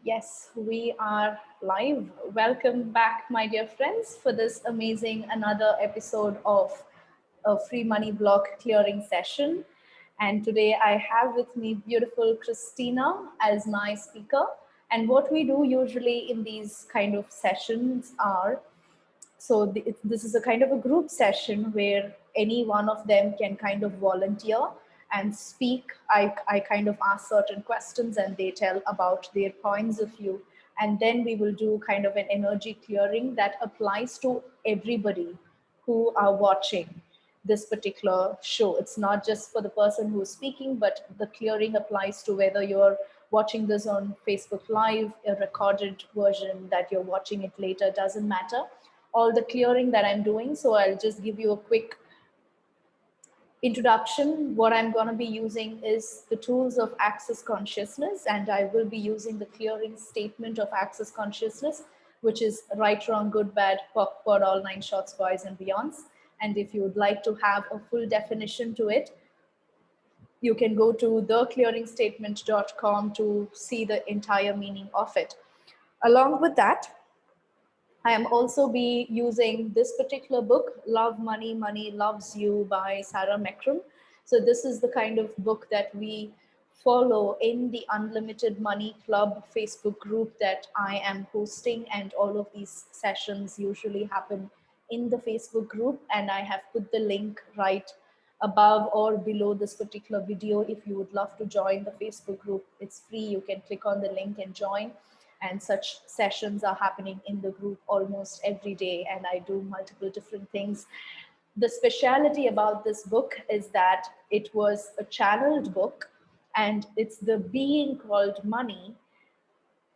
Yes, we are live. Welcome back, my dear friends, for this amazing another episode of a free money block clearing session. And today I have with me beautiful Christina as my speaker. And what we do usually in these kind of sessions are this is a kind of a group session where any one of them can kind of volunteer and speak. I kind of ask certain questions and they tell about their points of view. And then we will do kind of an energy clearing that applies to everybody who are watching this particular show. It's not just for the person who is speaking, but the clearing applies to whether you're watching this on Facebook Live, a recorded version that you're watching it later, doesn't matter. All the clearing that I'm doing. So I'll just give you a quick introduction. What I'm going to be using is the tools of access consciousness, and I will be using the clearing statement of access consciousness, which is right, wrong, good, bad, POC, POD, all nine shorts, boys, and beyonds. And if you would like to have a full definition to it, you can go to theclearingstatement.com to see the entire meaning of it. Along with that, I am also be using this particular book, Love Money, Money Loves You by Sarah Mckrum. So this is the kind of book that we follow in the Unlimited Money Club Facebook group that I am hosting, and all of these sessions usually happen in the Facebook group, and I have put the link right above or below this particular video. If you would love to join the Facebook group, it's free. You can click on the link and join, and such sessions are happening in the group almost every day, and I do multiple different things. The speciality about this book is that it was a channeled book, and it's the being called money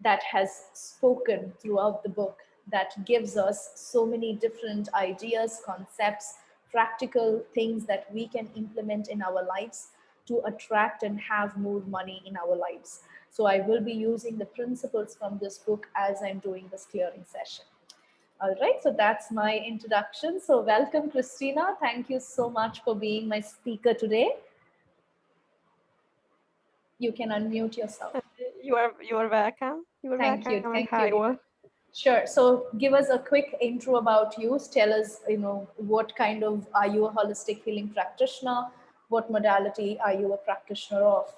that has spoken throughout the book that gives us so many different ideas, concepts, practical things that we can implement in our lives to attract and have more money in our lives. So I will be using the principles from this book as I'm doing this clearing session. All right, so that's my introduction. So welcome, Christina. Thank you so much for being my speaker today. You can unmute yourself. You are welcome. You are Thank you. welcome, and Thank hi you. all. Sure. So give us a quick intro about you. Tell us, what kind of, are you a holistic healing practitioner? What modality are you a practitioner of?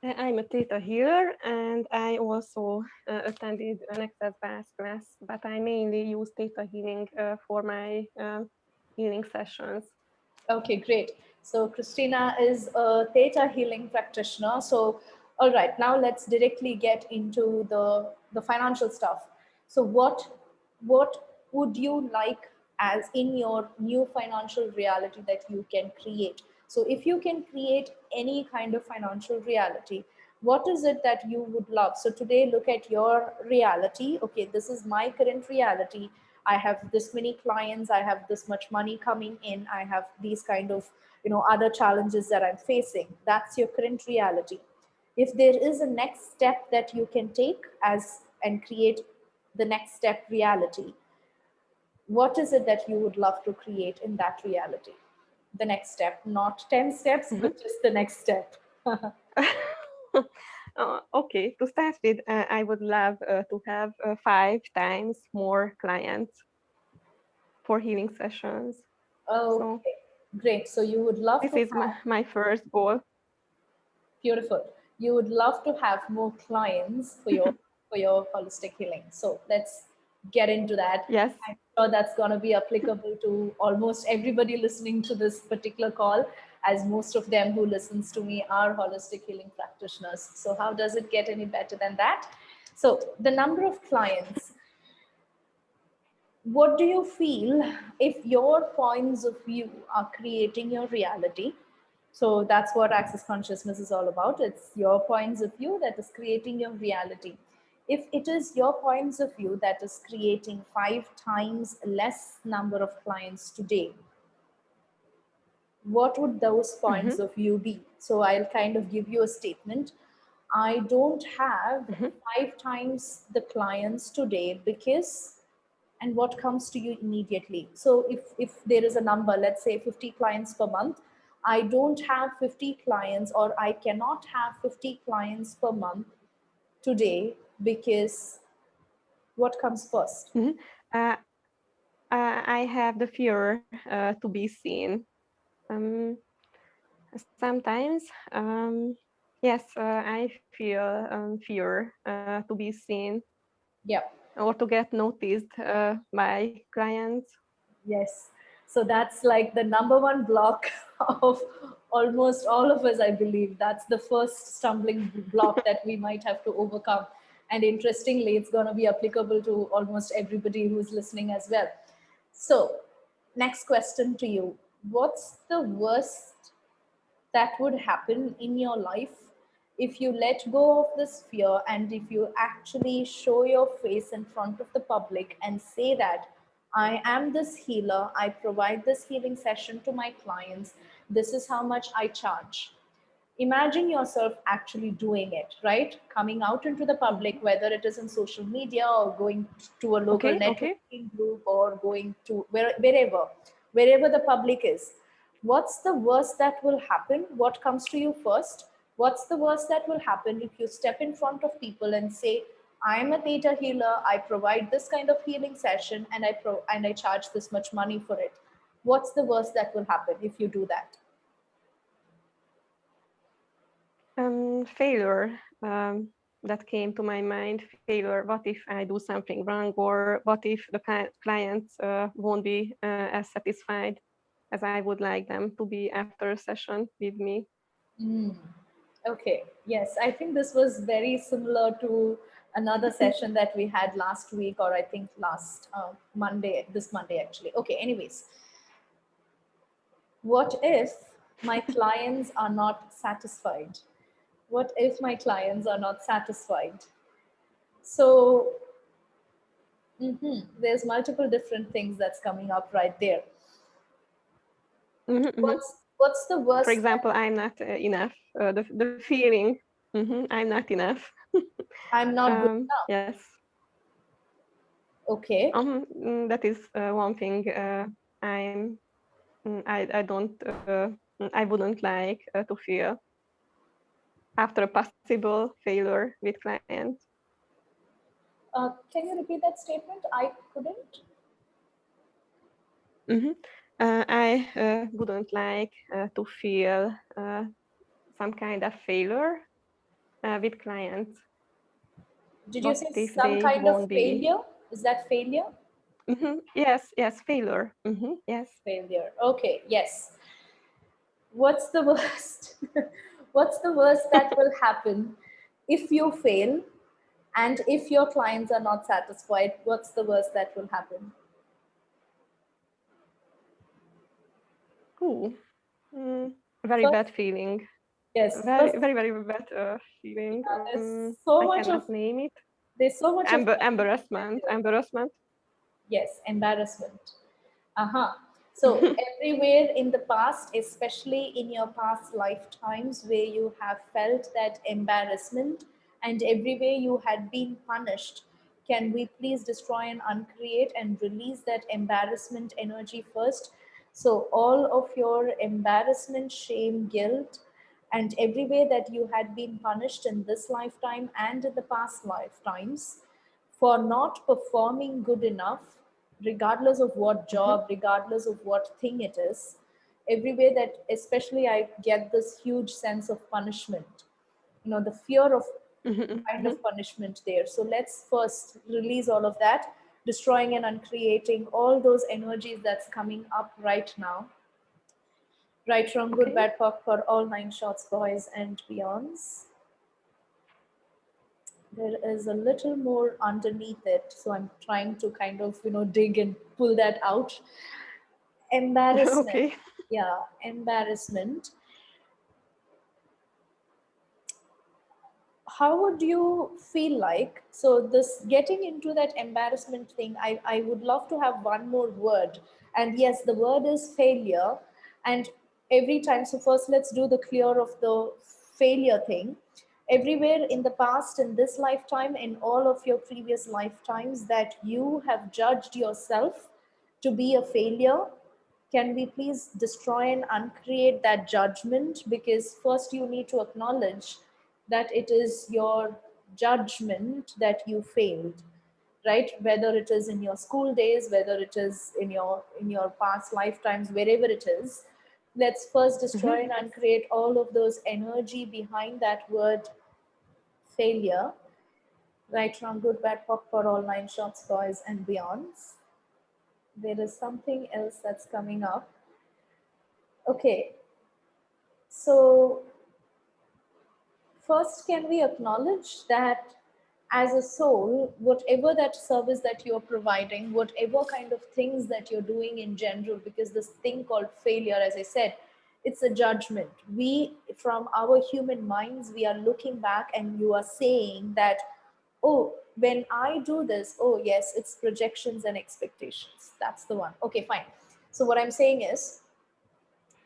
I'm a theta healer, and I also attended an access base class, but I mainly use theta healing for my healing sessions. Okay, great. So Christina is a theta healing practitioner. So, all right, now let's directly get into the financial stuff. So what would you like as in your new financial reality that you can create? So if you can create any kind of financial reality, what is it that you would love? So today, look at your reality. Okay, this is my current reality. I have this many clients, I have this much money coming in, I have these kind of other challenges that I'm facing. That's your current reality. If there is a next step that you can take as and create the next step reality, what is it that you would love to create in that reality? The next step, not 10 steps, Mhm. but just the next step. Okay, to start with, I would love to have 5 times more clients for healing sessions. So Okay, great. So you would love this to is have, my first goal. beautiful. You would love to have more clients for your holistic healing. So let's get into that. Yes. I'm sure that's going to be applicable to almost everybody listening to this particular call, as most of them who listens to me are holistic healing practitioners. So how does it get any better than that? So the number of clients, what do you feel if your points of view are creating your reality? So that's what access consciousness is all about. It's your points of view that is creating your reality. If it is your points of view that is creating 5 times less number of clients today, what would those points Mhm. of view be? So I'll kind of give you a statement. I don't have Mhm. 5 times the clients today because, and what comes to you immediately. So if there is a number, let's say 50 clients per month, I don't have 50 clients, or I cannot have 50 clients per month today, because what comes first? Mhm. Uh, I have the fear to be seen. Um, Sometimes, yes, I feel fear to be seen Yeah. or to get noticed by clients. Yes. So that's like the number one block of almost all of us, I believe. That's the first stumbling block that we might have to overcome. And interestingly, it's going to be applicable to almost everybody who's listening as well. So, next question to you. What's the worst that would happen in your life if you let go of this fear, and if you actually show your face in front of the public and say that I am this healer, I provide this healing session to my clients, this is how much I charge? Imagine yourself actually doing it, right? Coming out into the public, Mhm. whether it is in social media or going to a local Okay, okay. networking group, or going to wherever the public is. What's the worst that will happen? What comes to you first? What's the worst that will happen if you step in front of people and say, I am a theta healer, I provide this kind of healing session, and I charge this much money for it? What's the worst that will happen if you do that? Failure. That came to my mind. Failure. What if I do something wrong, or what if the clients won't be as satisfied as I would like them to be after a session with me? Mm. Okay, yes, I think this was very similar to another session that we had last week, or I think last Monday, this Monday actually. Okay, anyways, what if my clients are not satisfied? What if my clients are not satisfied? So, there's multiple different things that's coming up right there. Mhm, mhm. What's the For worst that example, I'm not enough. The feeling, I'm not enough. I'm not good enough? Yes. Okay. That is one thing I'm. I don't. I wouldn't like to feel after a possible failure with clients. Can you repeat that statement? I couldn't. Mhm. I wouldn't like to feel some kind of failure with clients. Did you What say if some they kind of won't be? failure? Is that failure? Yes, yes, failure. Yes. Failure. Okay, yes. What's the worst? What's the worst that will happen if you fail, and if your clients are not satisfied? What's the worst that will happen? Ooh, mm, very First, bad feeling. yes. Very, First, very, very bad feeling. there's I so much of cannot name it. there's so much of Embarrassment. Embarrassment. yes, embarrassment. Uh-huh. So everywhere in the past, especially in your past lifetimes where you have felt that embarrassment, and everywhere you had been punished, can we please destroy and uncreate and release that embarrassment energy first? So all of your embarrassment, shame, guilt, and everywhere that you had been punished in this lifetime and in the past lifetimes for not performing good enough, regardless of what Mhm, job, regardless of what thing it is, everywhere that, especially, I get this huge sense of punishment, the fear of mhm, kind mhm. of punishment there. So let's first release all of that, destroying and uncreating all those energies that's coming up right now. Right, wrong, good, Okay. bad, pop for all nine shots, boys and beyonds. There is a little more underneath it, so I'm trying to kind of dig and pull that out. Embarrassment. Okay. Yeah, embarrassment. How would you feel like, so this getting into that embarrassment thing, I would love to have one more word, and yes, the word is failure. And every time, so first let's do the clear of the failure thing. Everywhere in the past, in this lifetime, in all of your previous lifetimes, that you have judged yourself to be a failure, Can we please destroy and uncreate that judgment? Because first you need to acknowledge that it is your judgment that you failed, right? Whether it is in your school days, whether it is in your past lifetimes, wherever it is, let's first destroy and uncreate all of those energy behind that word failure. Right, wrong, good, bad, pop for all nine shots, boys and beyonds. There is something else that's coming up. Okay, so first, can we acknowledge that as a soul, whatever that service that you're providing, whatever kind of things that you're doing in general, because this thing called failure, as I said, it's a judgment. We, from our human minds, we are looking back and you are saying that, oh, when I do this, oh, yes, it's projections and expectations. That's the one. Okay, fine. So, what I'm saying is,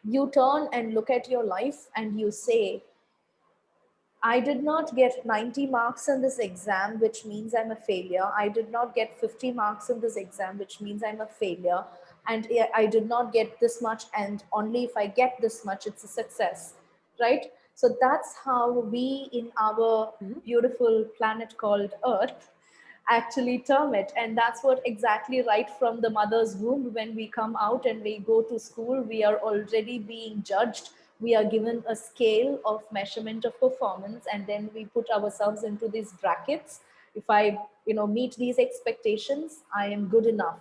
you turn and look at your life and you say, I did not get 90 marks in this exam, which means I'm a failure. I did not get 50 marks in this exam, which means I'm a failure. And I did not get this much, and only if I get this much, it's a success, right? So that's how we, in our beautiful planet called Earth, actually term it. And that's what exactly right from the mother's womb, when we come out and we go to school, we are already being judged. We are given a scale of measurement of performance, and then we put ourselves into these brackets. If I, meet these expectations, I am good enough.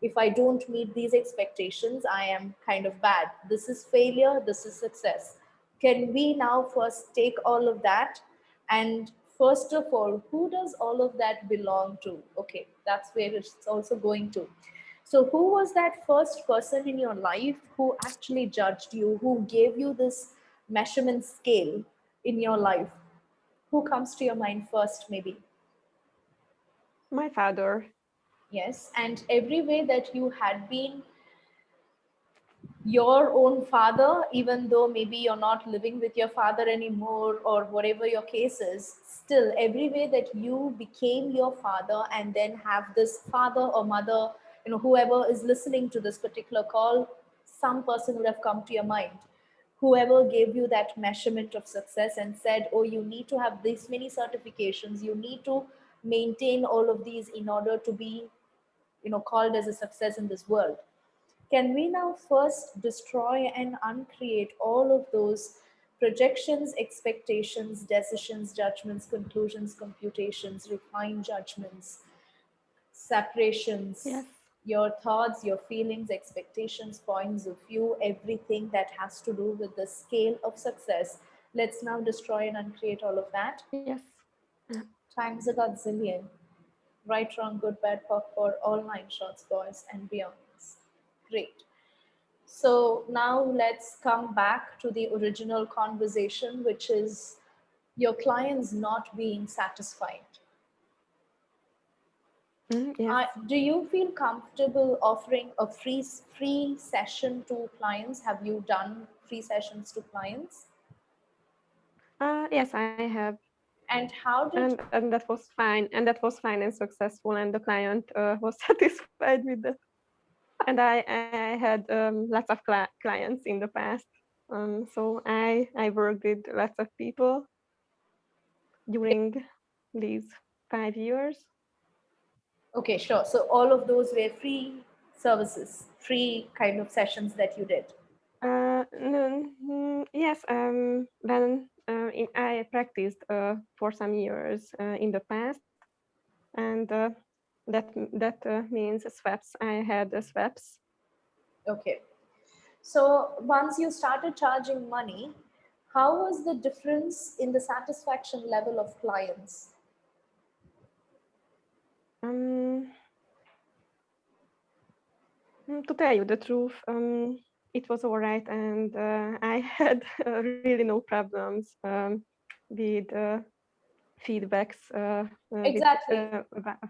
If I don't meet these expectations, I am kind of bad. This is failure, this is success. Can we now first take all of that, and first of all, who does all of that belong to? Okay, that's where it's also going to. So, who was that first person in your life who actually judged you, who gave you this measurement scale in your life? Who comes to your mind first, maybe? My father. Yes, and every way that you had been your own father, even though maybe you're not living with your father anymore or whatever your case is, still, every way that you became your father and then have this father or mother, whoever is listening to this particular call, some person would have come to your mind. Whoever gave you that measurement of success and said, oh, you need to have this many certifications, you need to maintain all of these in order to be, called as a success in this world. Can we now first destroy and uncreate all of those projections, expectations, decisions, judgments, conclusions, computations, refined judgments, separations, Yes. your thoughts, your feelings, expectations, points of view, everything that has to do with the scale of success? Let's now destroy and uncreate all of that. Yes. Times a godzillion. Right, wrong, good, bad, pop, for all nine shots, boys and beyonds. Great. So now let's come back to the original conversation, which is your clients not being satisfied. Yes. Do you feel comfortable offering a free session to clients? Have you done free sessions to clients? Yes, I have. And how did And that was fine. And that was fine and successful. And the client was satisfied with that. And I had lots of clients in the past. So I worked with lots of people during these 5 years. okay, sure. So all of those were free services, free kind of sessions that you did. No, yes, I practiced for some years in the past, and that means swaps. I had swaps. Okay. So once you started charging money, how was the difference in the satisfaction level of clients? Um, to tell you the truth, it was all right, and I had really no problems with feedbacks Exactly.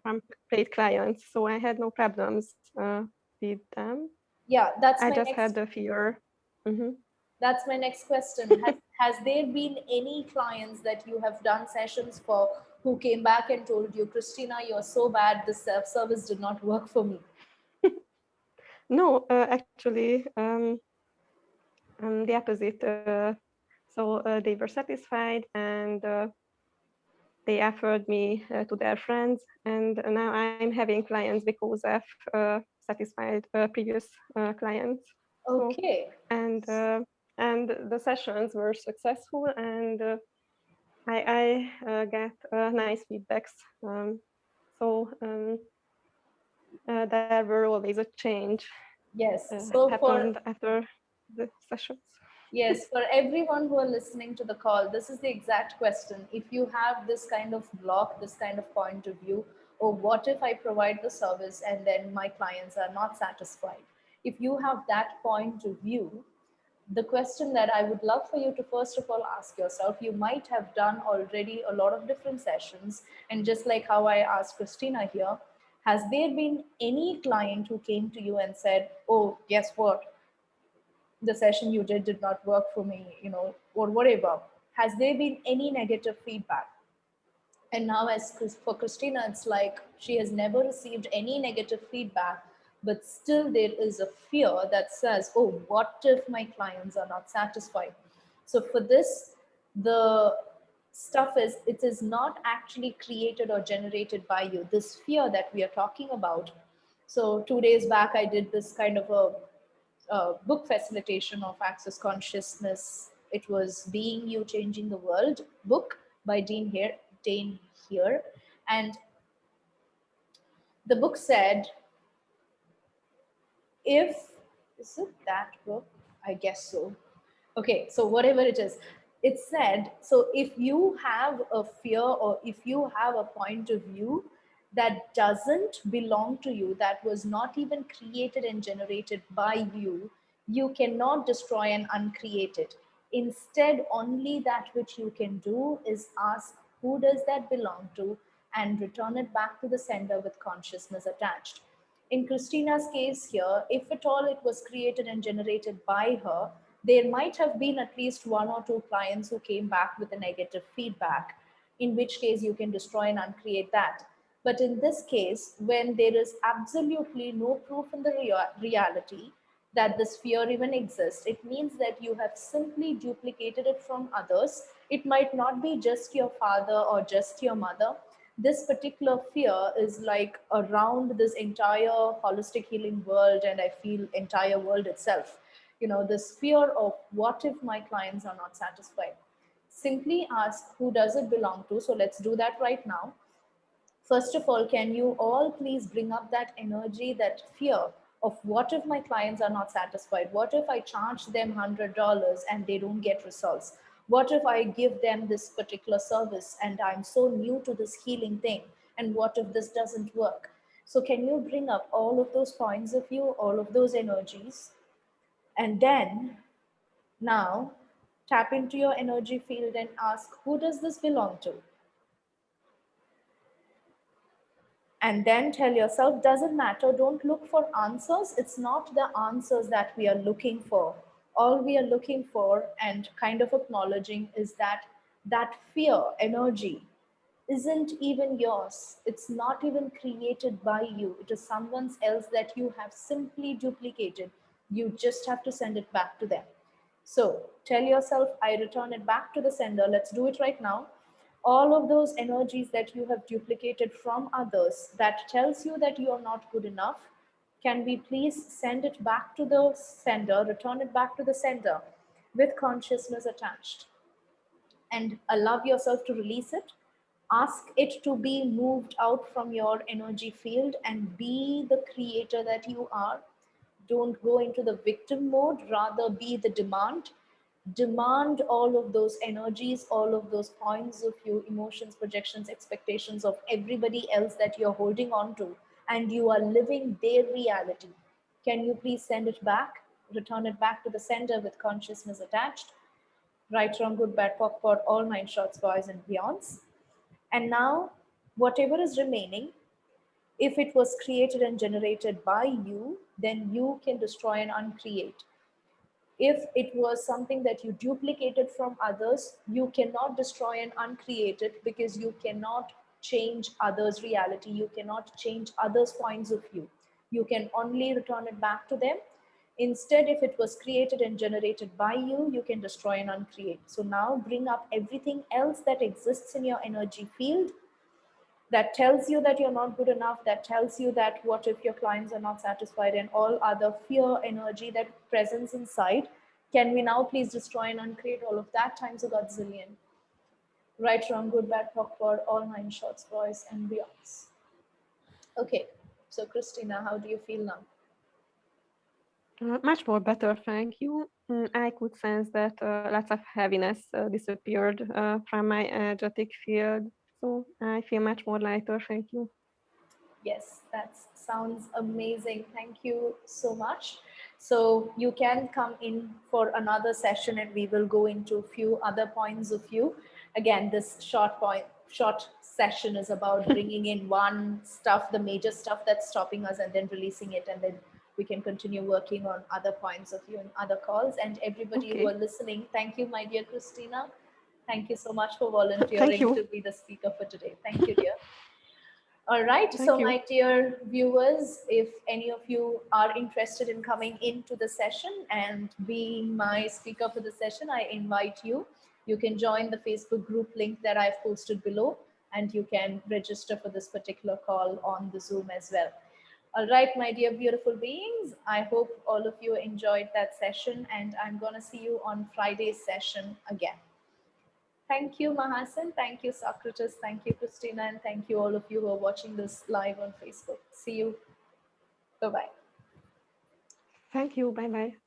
from paid clients. So I had no problems with them. Yeah, I just had the fear. Hmm. that's my next question. Has there been any clients that you have done sessions for who came back and told you, Christina, you're so bad, this self service did not work for me? No, actually, the opposite. So they were satisfied, and they offered me to their friends, and now I'm having clients because of satisfied previous clients. So Okay. and uh, and the sessions were successful, and I get nice feedbacks. So there were always a change Yes. So for happened after the sessions. yes, for everyone who are listening to the call, this is the exact question. If you have this kind of block, this kind of point of view, or what if I provide the service and then my clients are not satisfied? If you have that point of view, the question that I would love for you to first of all ask yourself, you might have done already a lot of different sessions. And just like how I asked Christina here, has there been any client who came to you and said, oh, guess what? The session you did not work for me, or whatever. Has there been any negative feedback? And now, for Christina, it's like she has never received any negative feedback, but still there is a fear that says, oh, what if my clients are not satisfied? So for this, the stuff is, it is not actually created or generated by you. This fear that we are talking about. So 2 days back, I did this kind of a book facilitation of access consciousness. It was Being You Changing the World book by Dane here. And the book said, if, is it that book? I guess so. Okay, so whatever it is, it said, so if you have a fear or if you have a point of view that doesn't belong to you, that was not even created and generated by you, you cannot destroy and uncreate it. Instead, only that which you can do is ask, who does that belong to, and return it back to the sender with consciousness attached. In Christina's case here, if at all it was created and generated by her, there might have been at least one or two clients who came back with a negative feedback, in which case you can destroy and uncreate that. But in this case, when there is absolutely no proof in the reality that this fear even exists, it means that you have simply duplicated it from others. It might not be just your father or just your mother. This particular fear is like around this entire holistic healing world, and I feel entire world itself. This fear of what if my clients are not satisfied. Simply ask, who does it belong to? So let's do that right now. First of all, can you all please bring up that energy, that fear of what if my clients are not satisfied? What if I charge them $100 and they don't get results? What if I give them this particular service and I'm so new to this healing thing? And what if this doesn't work? So, can you bring up all of those points of view, all of those energies? And then now tap into your energy field and ask, who does this belong to? And then tell yourself, doesn't matter, don't look for answers. It's not the answers that we are looking for. All we are looking for and kind of acknowledging is that fear energy isn't even yours. It's not even created by you. It is someone else that you have simply duplicated. You just have to send it back to them. So tell yourself, I return it back to the sender. Let's do it right now. All of those energies that you have duplicated from others that tells you that you are not good enough, can we please send it back to the sender, return it back to the sender with consciousness attached, and allow yourself to release it. Ask it to be moved out from your energy field and be the creator that you are. Don't go into the victim mode, rather be the demand. Demand all of those energies, all of those points of view, emotions, projections, expectations of everybody else that you're holding on to, and you are living their reality. Can you please send it back? Return it back to the sender with consciousness attached. Right, wrong, good, bad, POC, POD, all nine shorts, boys, and beyonds. And now, whatever is remaining, if it was created and generated by you, then you can destroy and uncreate. If it was something that you duplicated from others, you cannot destroy and uncreate it because you cannot change others' reality. You cannot change others' points of view. You can only return it back to them. Instead, if it was created and generated by you, you can destroy and uncreate. So now bring up everything else that exists in your energy field that tells you that you're not good enough, that tells you that what if your clients are not satisfied, and all other fear energy that presents inside. Can we now please destroy and uncreate all of that times a godzillion? Right, wrong, good, bad, awkward, all nine shorts, boys and beyonds. Okay, so Christina, how do you feel now? Much more better, thank you. I could sense that lots of heaviness disappeared from my energetic field. So I feel much more lighter, thank you. Yes, that sounds amazing. Thank you so much. So you can come in for another session and we will go into a few other points of view. Again, this short session is about bringing in one stuff, the major stuff that's stopping us, and then releasing it, and then we can continue working on other points of view and other calls. And everybody who are Okay, listening, thank you, my dear Christina. Thank you so much for thank volunteering you. to be the speaker for today. Thank you, dear. All right. So, Thank my you. dear viewers, if any of you are interested in coming into the session and being my speaker for the session, I invite you. You can join the Facebook group link that I've posted below, and you can register for this particular call on the Zoom as well. All right, my dear beautiful beings, I hope all of you enjoyed that session, and I'm going to see you on Friday's session again. Thank you, Mahasan. Thank you, Socrates. Thank you, Christina. And thank you, all of you who are watching this live on Facebook. See you. Bye bye. Thank you. Bye bye.